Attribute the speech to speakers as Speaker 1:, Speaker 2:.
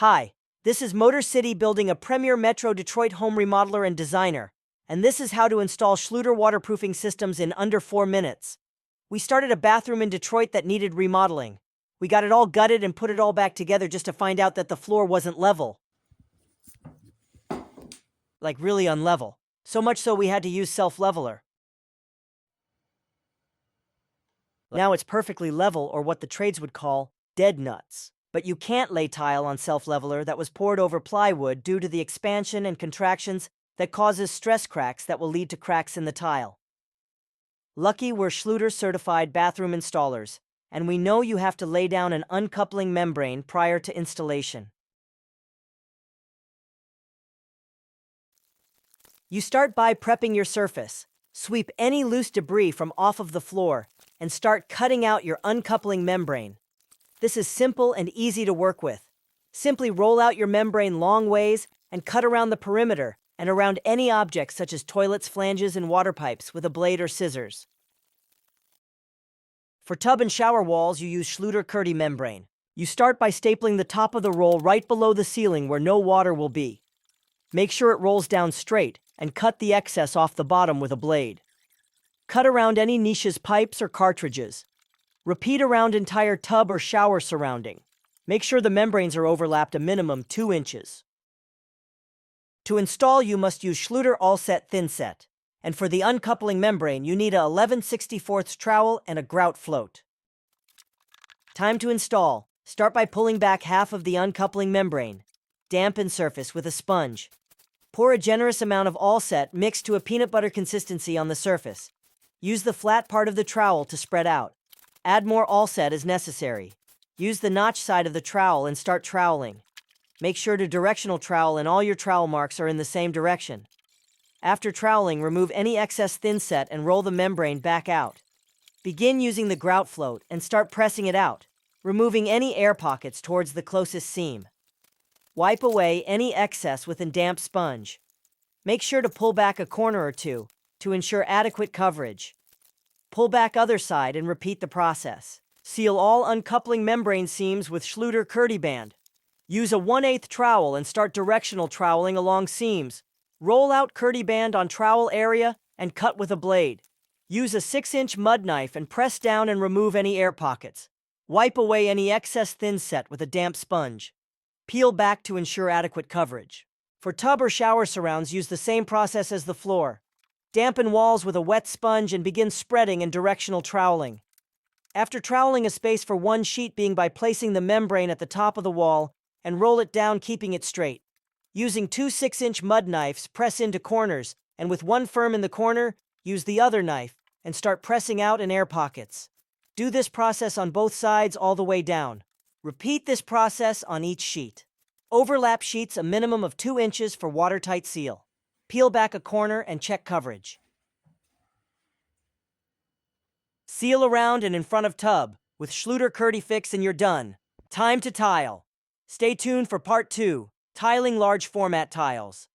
Speaker 1: Hi, this is Motor City building a premier Metro Detroit home remodeler and designer, and this is how to install Schluter waterproofing systems in under 4 minutes. We started a bathroom in Detroit that needed remodeling. We got it all gutted and put it all back together just to find out that the floor wasn't level. Like really unlevel. So much so we had to use self-leveler. Now it's perfectly level, or what the trades would call dead nuts. But you can't lay tile on self-leveler that was poured over plywood due to the expansion and contractions that causes stress cracks that will lead to cracks in the tile. Lucky we're Schluter certified bathroom installers, and we know you have to lay down an uncoupling membrane prior to installation. You start by prepping your surface. Sweep any loose debris from off of the floor and start cutting out your uncoupling membrane. This is simple and easy to work with. Simply roll out your membrane long ways and cut around the perimeter and around any objects such as toilets, flanges, and water pipes with a blade or scissors. For tub and shower walls, you use Schluter Curdy membrane. You start by stapling the top of the roll right below the ceiling where no water will be. Make sure it rolls down straight and cut the excess off the bottom with a blade. Cut around any niches, pipes, or cartridges. Repeat around entire tub or shower surrounding. Make sure the membranes are overlapped a minimum 2 inches. To install, you must use Schluter All-Set Thin Set. And for the uncoupling membrane, you need a 11/64 trowel and a grout float. Time to install. Start by pulling back half of the uncoupling membrane. Dampen surface with a sponge. Pour a generous amount of All-Set mixed to a peanut butter consistency on the surface. Use the flat part of the trowel to spread out. Add more All-Set as necessary. Use the notch side of the trowel and start troweling. Make sure to directional trowel and all your trowel marks are in the same direction. After troweling, remove any excess thin set and roll the membrane back out. Begin using the grout float and start pressing it out, removing any air pockets towards the closest seam. Wipe away any excess with a damp sponge. Make sure to pull back a corner or two to ensure adequate coverage. Pull back other side and repeat the process. Seal all uncoupling membrane seams with Schluter Curdy band. Use a 1/8 trowel and start directional troweling along seams. Roll out Curdy band on trowel area and cut with a blade. Use a 6-inch mud knife and press down and remove any air pockets. Wipe away any excess thin set with a damp sponge. Peel back to ensure adequate coverage. For tub or shower surrounds, use the same process as the floor. Dampen walls with a wet sponge and begin spreading and directional troweling. After troweling a space for one sheet, being by placing the membrane at the top of the wall and roll it down, keeping it straight. Using 2 6-inch mud knives, press into corners, and with one firm in the corner, use the other knife and start pressing out in air pockets. Do this process on both sides all the way down. Repeat this process on each sheet. Overlap sheets a minimum of 2 inches for watertight seal. Peel back a corner and check coverage. Seal around and in front of tub with Schluter Curdy Fix and you're done. Time to tile. Stay tuned for part 2, tiling large format tiles.